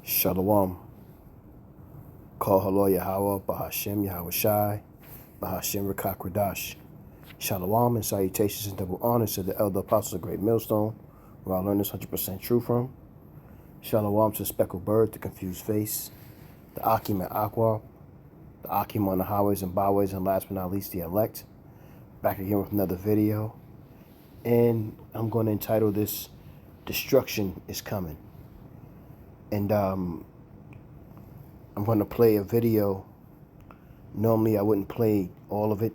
Shalom. Call Halo Yahweh, Bahashem Yahweh Shai, Bahashem Rakak Radash. Shalom and salutations and double honors to the elder apostles of Great Millstone, where I learned this 100% true from. Shalom to the speckled bird, the confused face, the Akim and Aqua, the Akim on the highways and byways, and last but not least, the elect. Back again with another video. And I'm going to entitle this, Destruction is Coming. And I'm going to play a video. Normally I wouldn't play all of it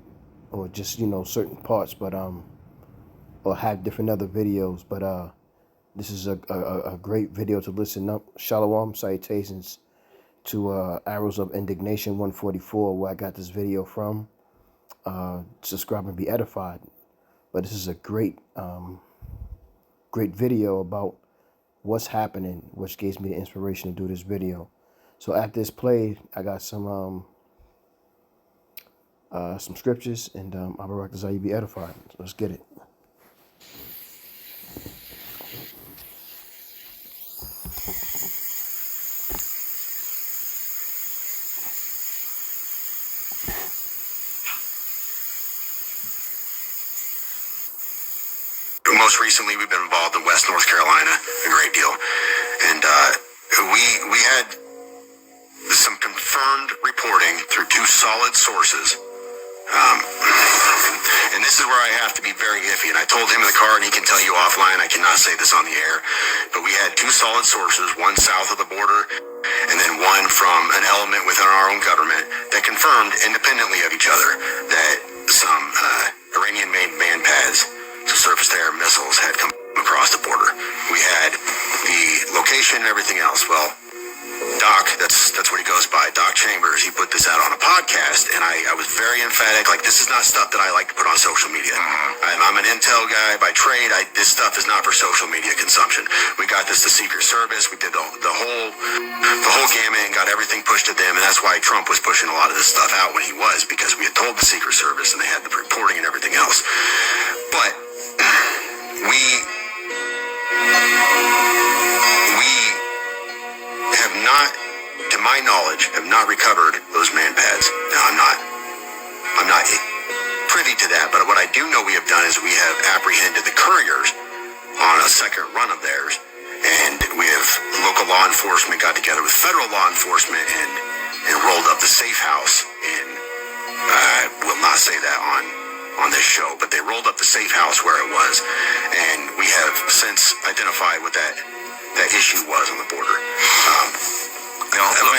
or just, certain parts, but or have different other videos, but this is a great video to listen up. Shalom, salutations to Arrows of Indignation 144, where I got this video from. Subscribe and be edified. But this is a great video about what's happening, which gives me the inspiration to do this video. So after this play, I got some scriptures, and I'll be right there. You be edified. So let's get it. Most recently, we've been involved in West North Carolina a great deal, and we had some confirmed reporting through two solid sources. And this is where I have to be very iffy. And I told him in the car, and he can tell you offline, I cannot say this on the air, but we had two solid sources, one south of the border, and then one from an element within our own government that confirmed independently of each other that some Iranian-made man pads, so surface-to-air missiles, had come across the border. We had the location and everything else. Well, Doc, that's what he goes by, Doc Chambers, he put this out on a podcast, and I was very emphatic, like, this is not stuff that I like to put on social media. I'm an intel guy by trade. This stuff is not for social media consumption. We got this to Secret Service, we did the whole gamut and got everything pushed to them, and that's why Trump was pushing a lot of this stuff out when he was, because we had told the Secret Service, and they had the reporting and everything else. But we have not, to my knowledge, have not recovered those man pads. Now, I'm not privy to that, but what I do know we have done is we have apprehended the couriers on a second run of theirs, and we have, local law enforcement got together with federal law enforcement and rolled up the safe house in, I will not say that on this show, but they rolled up the safe house where it was, and we have since identified what that issue was on the border.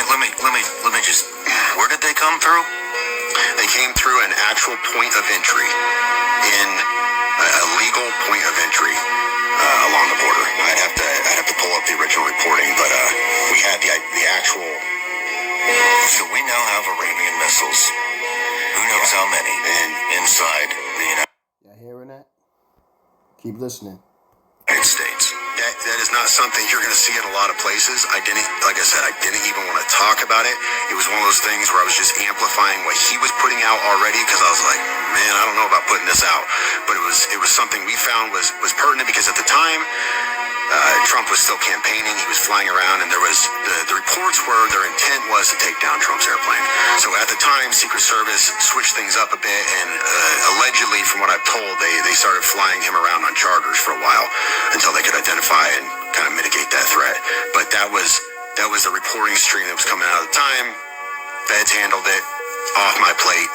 Let me just, where did they come through? They came through an actual point of entry, in a legal point of entry along the border. I'd have to pull up the original reporting, but we had the actual. So we now have Iranian missiles. Who knows how many? And inside the United Y'all hearing that? Keep listening. States. That is not something you're going to see in a lot of places. Like I said, I didn't even want to talk about it. It was one of those things where I was just amplifying what he was putting out already, because I was like, man, I don't know about putting this out. But it was something we found was pertinent, because at the time, Trump was still campaigning. He was flying around, and there was the reports were their intent was to take down Trump's airplane. So at the time, Secret Service switched things up a bit, and allegedly, from what I've told, they started flying him around on charters for a while until they could identify and kind of mitigate that threat. But that was the reporting stream that was coming out at the time. Feds handled it, off my plate.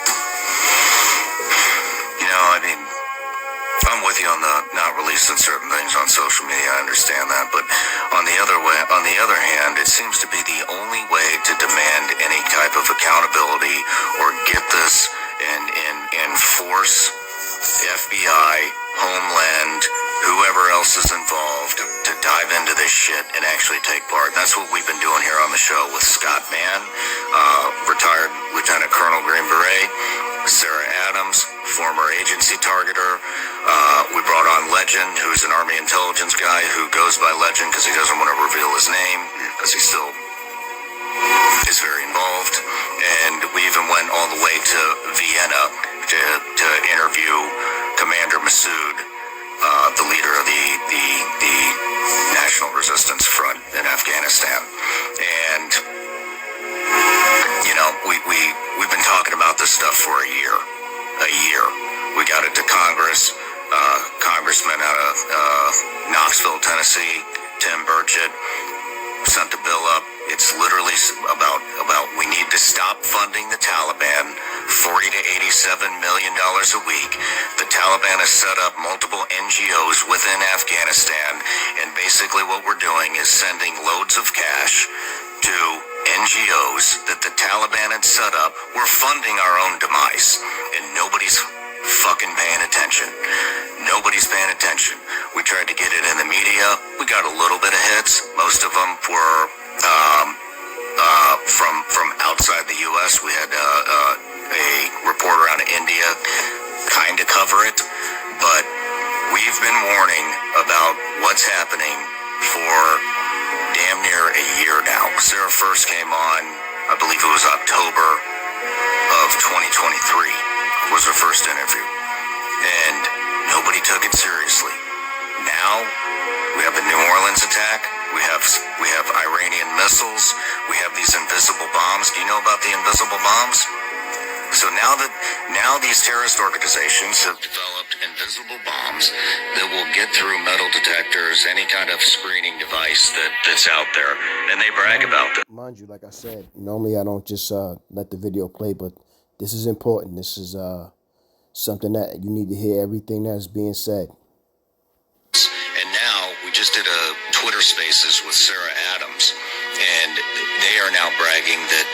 I'm with you on the not releasing certain things on social media. I understand that, but on the other hand, it seems to be the only way to demand any type of accountability or get this and force FBI, Homeland, whoever else is involved to dive into this shit and actually take part. That's what we've been doing here on the show with Scott Mann, retired Lieutenant Colonel Green Beret, Sarah Adams, former agency targeter. We brought on Legend, who's an Army intelligence guy who goes by Legend because he doesn't want to reveal his name because he still is very involved. And we even went all the way to Vienna to interview Commander Massoud, the leader of the National Resistance Front in Afghanistan. talking about this stuff for a year. We got it to Congress. Congressman out of Knoxville, Tennessee, Tim Burchett, sent the bill up. It's literally about we need to stop funding the Taliban $40 to $87 million a week. The Taliban has set up multiple NGOs within Afghanistan, and basically what we're doing is sending loads of cash to NGOs that the Taliban had set up. We're funding our own demise, and nobody's fucking paying attention. Nobody's paying attention. We tried to get it in the media. We got a little bit of hits. Most of them were from outside the U.S. We had a reporter out of India kind of cover it, but we've been warning about what's happening for damn near a year now. Sarah first came on, I believe it was October of 2023 was her first interview, and nobody took it seriously. Now we have the New Orleans attack. We have Iranian missiles. We have these invisible bombs. Do you know about the invisible bombs? So now these terrorist organizations have developed invisible bombs that will get through metal detectors, any kind of screening device that's out there, and they brag about them. Mind you, like I said, normally I don't just let the video play, but this is important. This is something that you need to hear everything that's being said. And now we just did a Twitter Spaces with Sarah Adams, and they are now bragging that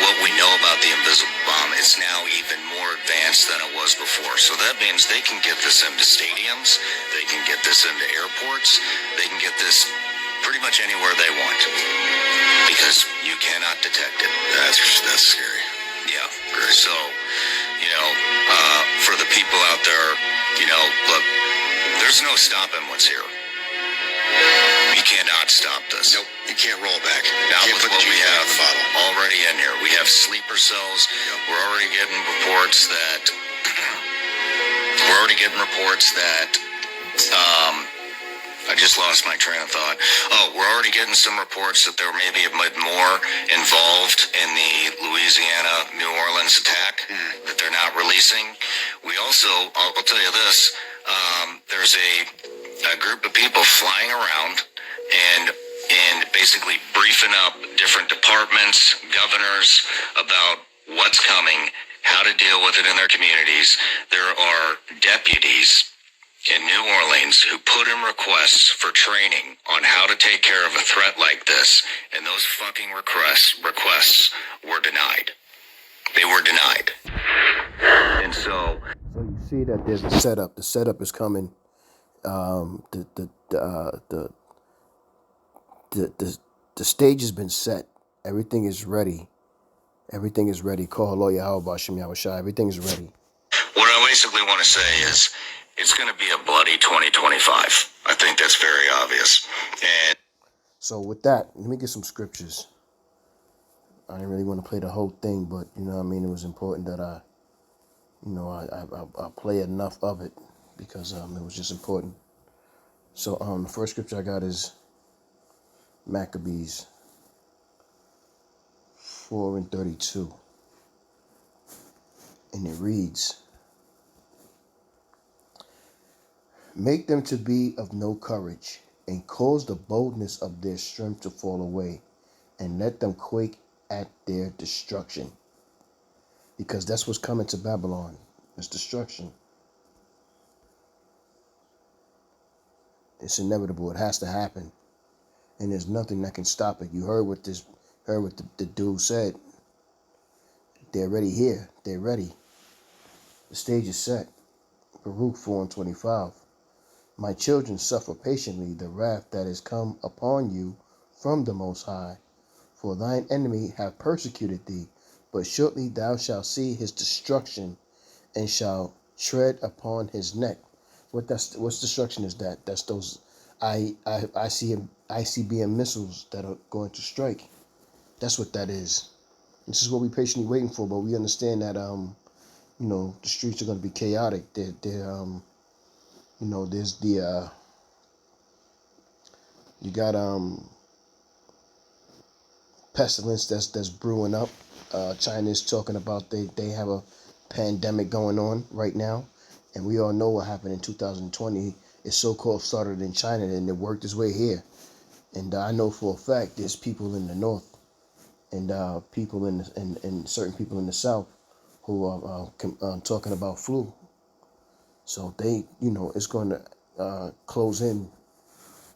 what we know about the invisible bomb is now even more advanced than it was before. So that means they can get this into stadiums, they can get this into airports, they can get this pretty much anywhere they want, because you cannot detect it. That's scary. Yeah. Great. So, for the people out there, look, there's no stopping what's here. You cannot stop this. Nope, you can't roll back. Not with what we have already in here. We have sleeper cells. Yep. We're already getting reports that I just lost my train of thought. Oh, we're already getting some reports that there may be a bit more involved in the Louisiana, New Orleans attack that they're not releasing. We also, I'll tell you this, there's a group of people flying around and basically briefing up different departments, governors about what's coming, how to deal with it in their communities. There are deputies in New Orleans who put in requests for training on how to take care of a threat like this, and those fucking requests were denied. They were denied. And so you see that there's a setup. The setup is coming. The stage has been set. Everything is ready. Everything is ready. Call lawyer Howard Bashim Yahushua. Everything is ready. What I basically want to say is it's going to be a bloody 2025. I think that's very obvious. And so with that, let me get some scriptures. I didn't really want to play the whole thing, but it was important that I play enough of it because it was just important. So the first scripture I got is Maccabees 4:32, and it reads, "Make them to be of no courage, and cause the boldness of their strength to fall away, and let them quake at their destruction." Because that's what's coming to Babylon. It's destruction. It's inevitable. It has to happen. And there's nothing that can stop it. You heard what the dude said. They're already here. They're ready. The stage is set. Baruch 4:25. "My children, suffer patiently the wrath that is come upon you from the Most High. For thine enemy have persecuted thee, but shortly thou shalt see his destruction, and shalt tread upon his neck." What's destruction is that? That's those ICBM missiles that are going to strike. That's what that is. This is what we're patiently waiting for, but we understand that the streets are going to be chaotic. There's you got pestilence that's brewing up. China is talking about they have a pandemic going on right now, and we all know what happened in 2020. It so-called started in China and it worked its way here. And I know for a fact there's people in the north and people in certain people in the south who are talking about flu. So they, it's going to close in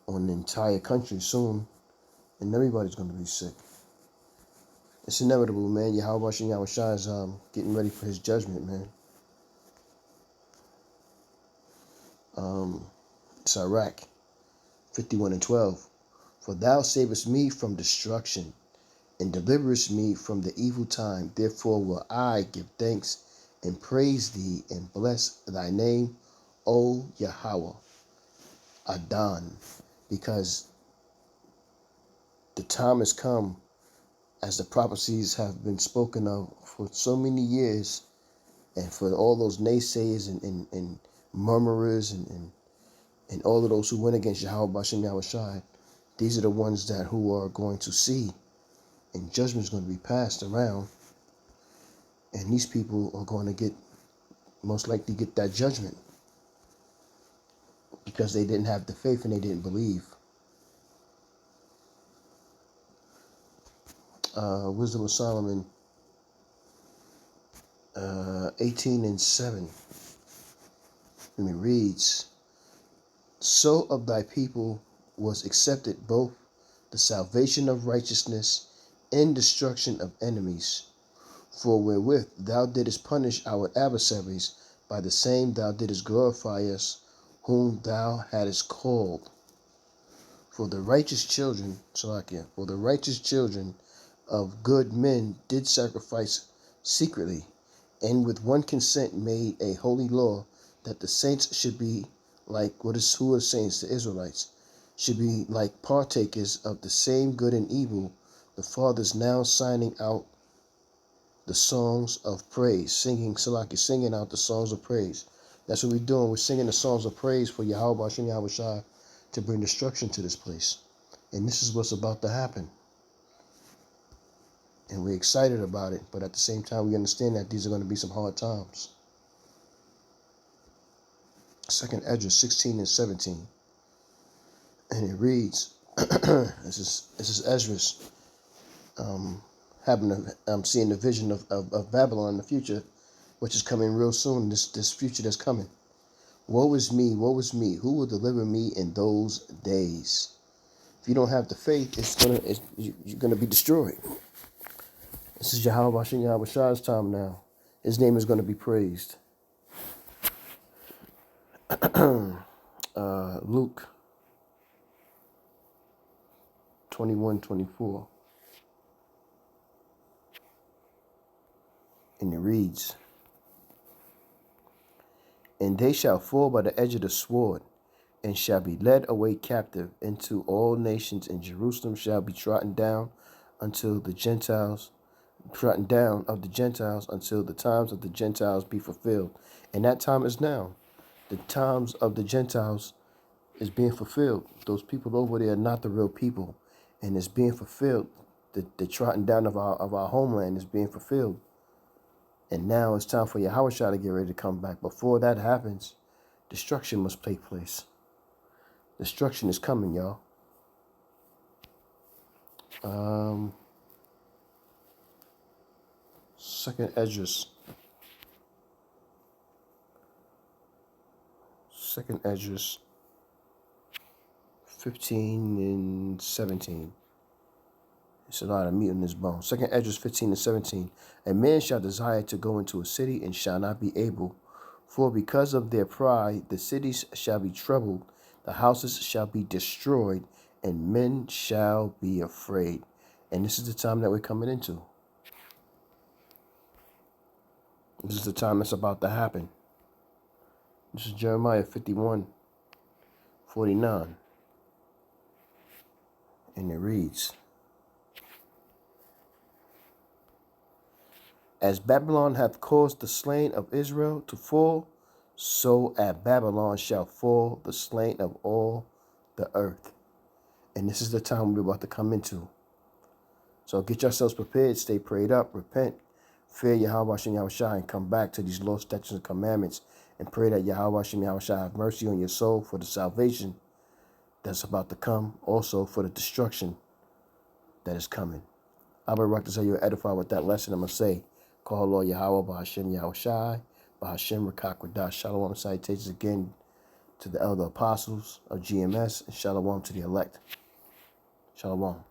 on the entire country soon, and everybody's going to be sick. It's inevitable, man. Yahweh Shem Yahushua is getting ready for his judgment, man. It's Iraq 51:12. For thou savest me from destruction, and deliverest me from the evil time. Therefore will I give thanks and praise thee and bless thy name, O Yahweh Adon, because the time has come, as the prophecies have been spoken of for so many years, and for all those naysayers and murmurers and all of those who went against Yahweh Bashem Yahushai, these are the ones that who are going to see, and judgment is going to be passed around, and these people are going to most likely get that judgment because they didn't have the faith and they didn't believe. Wisdom of Solomon 18:7. And it reads, so of thy people was accepted both the salvation of righteousness and destruction of enemies. For wherewith thou didst punish our adversaries, by the same thou didst glorify us, whom thou hadst called. For the righteous children, for the righteous children of good men did sacrifice secretly, and with one consent made a holy law, that the saints should be like, who are saints? The Israelites should be like partakers of the same good and evil. The fathers now signing out the songs of praise, singing out the songs of praise. That's what we're doing. We're singing the songs of praise for Yahweh Hashem Yahushua to bring destruction to this place. And this is what's about to happen. And we're excited about it, but at the same time, we understand that these are going to be some hard times. 2nd Esdras 16:17. And it reads, this is Esdras seeing the vision of Babylon in the future, which is coming real soon, this future that's coming. Woe is me, who will deliver me in those days? If you don't have the faith, you're gonna be destroyed. This is Yahweh Hashem Yahushua's time now. His name is going to be praised. Luke 21:24. And it reads, and they shall fall by the edge of the sword, and shall be led away captive into all nations, and Jerusalem shall be trodden down of the Gentiles until the times of the Gentiles be fulfilled. And that time is now. The times of the Gentiles is being fulfilled. Those people over there are not the real people, and it's being fulfilled. The trodden down of our homeland is being fulfilled. And now it's time for Yahushua to get ready to come back. Before that happens, destruction must take place. Destruction is coming, y'all. 2nd Esdras 15:17. It's a lot of meat on this bone. 2nd Esdras 15:17. A man shall desire to go into a city and shall not be able, for because of their pride the cities shall be troubled, the houses shall be destroyed, and men shall be afraid. And this is the time that we're coming into. This is the time that's about to happen. This is Jeremiah 51:49. And it reads, as Babylon hath caused the slain of Israel to fall, so at Babylon shall fall the slain of all the earth. And this is the time we're about to come into. So get yourselves prepared, stay prayed up, repent, fear Yahweh Hashem Yahushua, and come back to these laws, statutes, and commandments, and pray that Yahweh Hashem Yahushua have mercy on your soul for the salvation that's about to come, also for the destruction that is coming. I'll be right to say you're edified with that lesson. I'm going to say, call Lord Yahweh, Bahashem Yahushai, Bahashem Rakakwadash. Shalom, salutations again to the elder apostles of GMS, and shalom to the elect. Shalom.